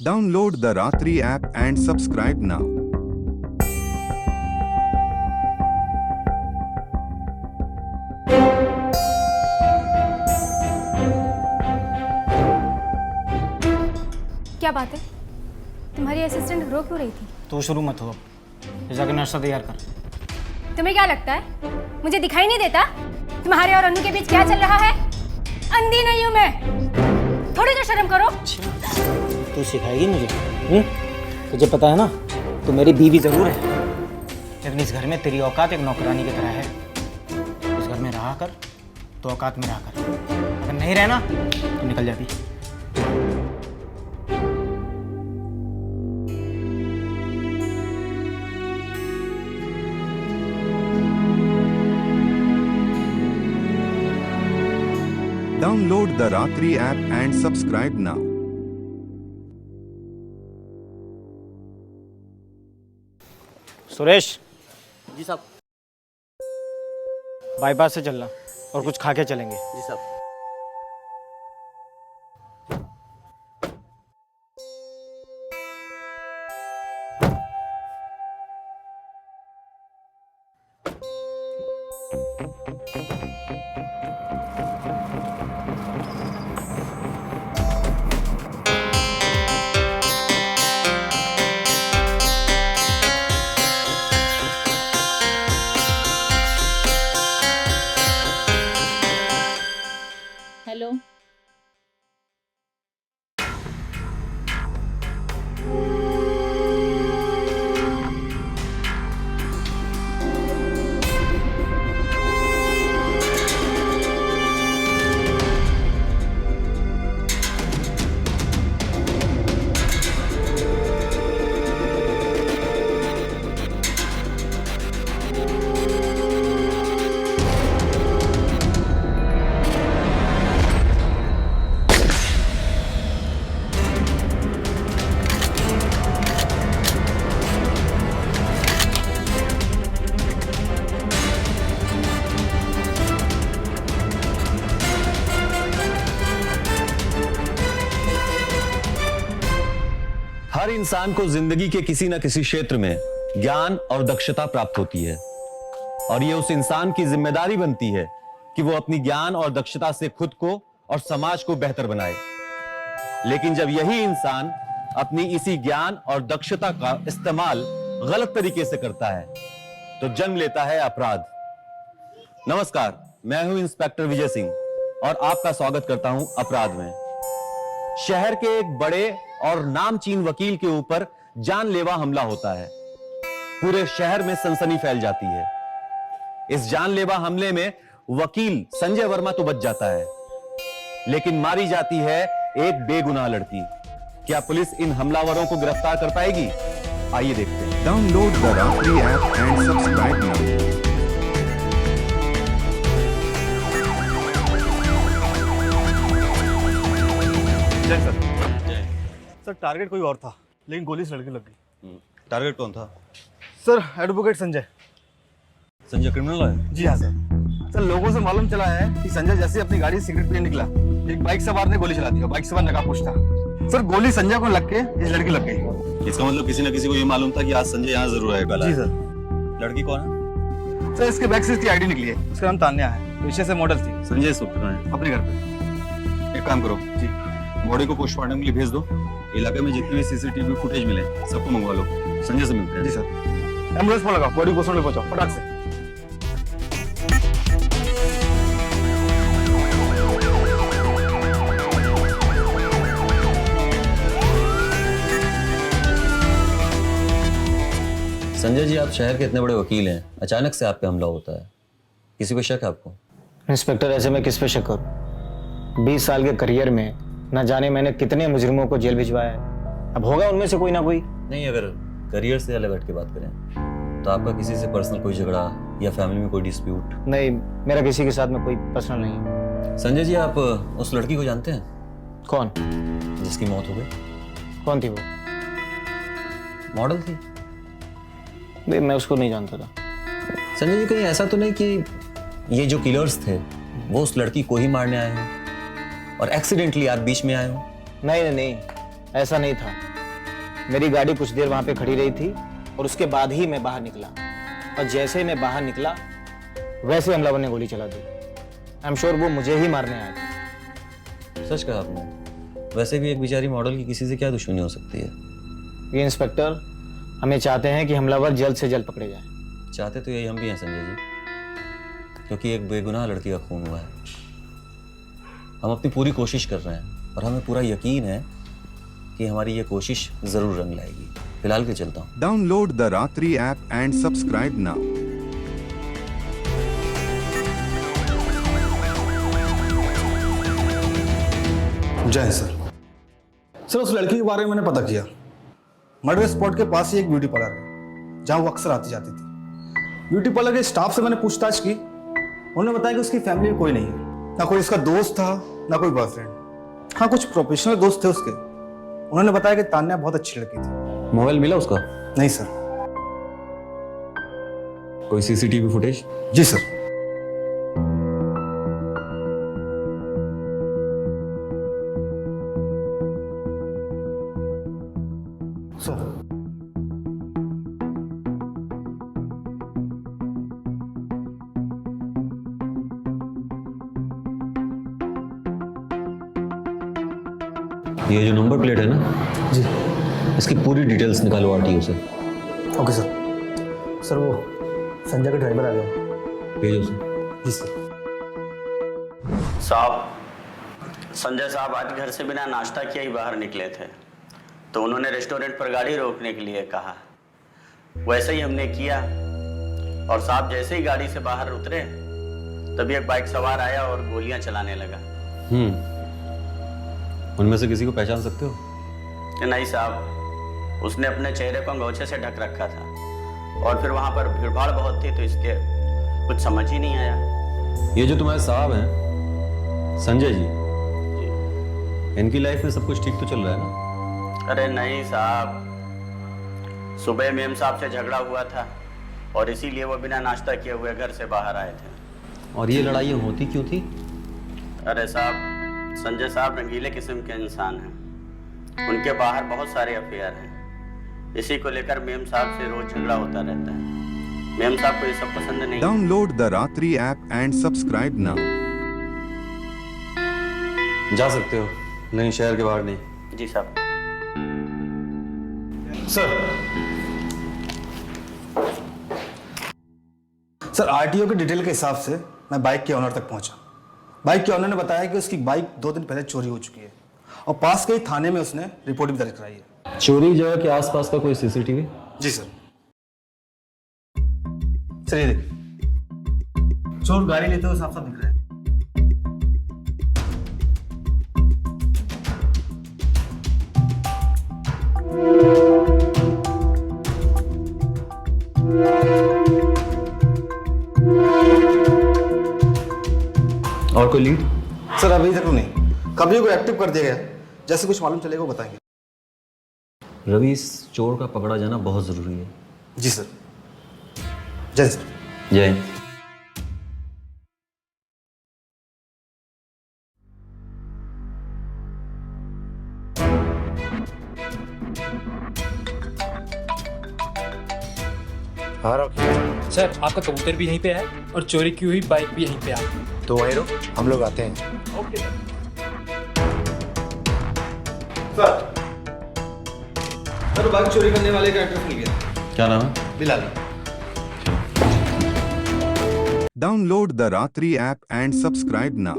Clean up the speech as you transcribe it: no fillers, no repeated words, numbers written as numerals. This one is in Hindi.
Download the Ratri app and subscribe now. क्या बात है? तुम्हारी असिस्टेंट रो क्यों रही थी? तू शुरू मत हो, ये जाके नाश्ता तैयार कर। तुम्हें क्या लगता है मुझे दिखाई नहीं देता तुम्हारे और अनु के बीच क्या चल रहा है? अंधी नहीं हूं मैं, थोड़ी तो शर्म करो। तू सिखाएगी मुझे? तुझे पता है ना, तू मेरी बीवी जरूर है, लेकिन इस घर में तेरी औकात एक नौकरानी की तरह है। इस घर में रहा कर तो औकात में रहा कर, अगर नहीं रहना तो निकल जाती। Download the Ratri app and subscribe now. Suresh, जी साहब। बाईपास से चलना और कुछ खा के चलेंगे। जी साहब। हेलो, हर इंसान को जिंदगी के किसी न किसी क्षेत्र में ज्ञान और दक्षता प्राप्त होती है और ये उस इंसान की जिम्मेदारी बनती है कि वो अपनी ज्ञान और दक्षता से खुद को और समाज को बेहतर बनाए। लेकिन जब यही इंसान अपनी इसी ज्ञान और दक्षता का इस्तेमाल गलत तरीके से करता है तो जन्म लेता है अपराध। नमस्कार, मैं हूं इंस्पेक्टर विजय सिंह और आपका स्वागत करता हूं अपराध में। शहर के एक बड़े और नामचीन वकील के ऊपर जानलेवा हमला होता है। पूरे शहर में सनसनी फैल जाती है। इस जानलेवा हमले में वकील संजय वर्मा तो बच जाता है, लेकिन मारी जाती है एक बेगुनाह लड़की। क्या पुलिस इन हमलावरों को गिरफ्तार कर पाएगी? आइए देखते हैं। Download the Ratri app and subscribe now. जय सर। सर टारगेट कोई और था, लेकिन गोली इस लड़के लग गई। टारगेट कौन था? Sir advocate Sanjay. Sanjay criminal है? जी हाँ सर। सर लोगों से मालूम चला है कि संजय जैसे अपनी गाड़ी सिगरेट पीने निकला, एक बाइक सवार ने गोली चला दी। बाइक सवार नकाबपोश था। सर गोली संजय को लग के इस लड़की लग गई। इसका मतलब किसी न किसी को ये मालूम था कि आज संजय यहाँ जरूर आएगा। जी सर। लड़की कौन है? सर इसके बैक से इसकी आईडी निकली है। उसका नाम तान्या है, पेशे से मॉडल थी। संजय इस वक्त कहाँ है? अपने घर पे। एक काम करो, जी बॉडी को पोस्टमार्टम के लिए भेज दो। इलाके में जितने भी सीसीटीवी फुटेज मिले सबको मंगवा लो। संजय से मिलते हैं। जी सर। एम्बुलेंस फोन लगाओ, बॉडी पोस्टमार्टम में पहुंचाओ फटाक से। संजय जी, आप शहर के इतने बड़े वकील हैं, अचानक से आप पे हमला होता है, किसी को शक है आपको? इंस्पेक्टर, ऐसे में किस पे शक करूं? 20 साल के करियर में न जाने मैंने कितने मुजरिमों को जेल भिजवाया है। अब होगा उनमें से कोई ना कोई। नहीं, अगर करियर से अलग हट के बात करें तो आपका किसी से पर्सनल कोई झगड़ा या फैमिली में कोई डिस्प्यूट? नहीं, मेरा किसी के साथ में कोई पर्सनल नहीं है। संजय जी, आप उस लड़की को जानते हैं? कौन? जिसकी मौत हो गई। कौन थी वो? मॉडल थी। भाई मैं उसको नहीं जानता था। संजय जी, कहीं ऐसा तो नहीं कि ये जो किलर्स थे वो उस लड़की को ही मारने आए हो और एक्सीडेंटली आप बीच में आए हो? नहीं नहीं नहीं, ऐसा नहीं था। मेरी गाड़ी कुछ देर वहां पे खड़ी रही थी और उसके बाद ही मैं बाहर निकला, और जैसे मैं बाहर निकला वैसे हमलावर ने गोली चला दी। आई एम श्योर वो मुझे ही मारने आया था। सच कहा आपने। वैसे भी एक बेचारी मॉडल की किसी से क्या दुश्मनी हो सकती है? ये इंस्पेक्टर, हमें चाहते हैं कि हमलावर जल्द से जल्द पकड़े जाएं। चाहते तो यही हम भी हैं संजय जी, क्योंकि एक बेगुनाह लड़की का खून हुआ है। हम अपनी पूरी कोशिश कर रहे हैं और हमें पूरा यकीन है कि हमारी ये कोशिश जरूर रंग लाएगी। फिलहाल के चलता हूँ। Download the Ratri app and subscribe now. जय सर। सर उस लड़की के बारे में मैंने पता किया। मर्डर स्पॉट के पास ही एक ब्यूटी पार्लर है जहाँ वो अक्सर आती जाती थी। ब्यूटी पार्लर के स्टाफ से मैंने पूछताछ की। उन्होंने बताया कि उसकी फैमिली में कोई नहीं है, ना कोई उसका दोस्त था ना कोई बॉयफ्रेंड। हाँ, कुछ प्रोफेशनल दोस्त थे उसके। उन्होंने बताया कि तान्या बहुत अच्छी लड़की थी। मोबाइल मिला उसका? नहीं सर। कोई सीसीटीवी फुटेज? जी सर। ये जो नंबर प्लेट है ना जी। इसकी पूरी डिटेल्स निकालो आरटीओ से। Okay sir. सर वो संजय का ड्राइवर आ गया। भेजो उसे। जी सर। साहब, संजय साहब आज घर से बिना नाश्ता किए ही बाहर निकले थे, तो उन्होंने रेस्टोरेंट पर गाड़ी रोकने के लिए कहा। वैसे ही हमने किया और साहब जैसे ही गाड़ी से बाहर उतरे तभी एक बाइक सवार आया और गोलियां चलाने लगा। उनमें से किसी को पहचान सकते हो? नहीं साहब, उसने अपने चेहरे को अंगोछे से ढक रखा था और फिर वहां पर भीड़भाड़ बहुत थी तो इसके कुछ समझ ही नहीं आया। ये जो तुम्हारे साहब हैं संजय जी, इनकी लाइफ में सब कुछ ठीक तो चल रहा है ना? अरे नहीं साहब, सुबह मेम साहब से झगड़ा हुआ था और इसीलिए वो बिना नाश्ता किए हुए घर से बाहर आए थे। और ये लड़ाइयाँ होती क्यों थी? अरे साहब, संजय साहब रंगीले किस्म के इंसान हैं। उनके बाहर बहुत सारे अफेयर हैं। इसी को लेकर मेम साहब से रोज झगड़ा होता रहता है। मेम साहब को ये सब पसंद नहीं। Download the Ratri app and subscribe now. जा सकते हो, लेकिन शहर के बाहर नहीं। जी साहब। सर आरटीओ के डिटेल के हिसाब से मैं बाइक के ऑनर तक पहुंचा। बाइक के ऑनर ने बताया कि उसकी बाइक 2 दिन पहले चोरी हो चुकी है और पास के ही थाने में उसने रिपोर्ट भी दर्ज कराई है। चोरी जगह के आसपास का कोई सीसीटीवी? जी सर। सर ये देखिए, चोर गाड़ी लेते हुए साफ साफ दिख रहा है। और कोई लीड? सर अभी तक तो नहीं। कभी को एक्टिव कर दिया गया, जैसे कुछ मालूम चलेगा वो बताएंगे। रवि, इस चोर का पकड़ा जाना बहुत जरूरी है। जी सर। जय सर। जय। सर आपका कबूतर भी यहीं पे है और चोरी की हुई बाइक भी यहीं पे है। तो वहीं रहो, हम लोग आते हैं। Okay sir. सर बाइक चोरी करने वाले का एड्रेस मिल गया। क्या नाम है? Bilal. Download the Ratri app and subscribe now.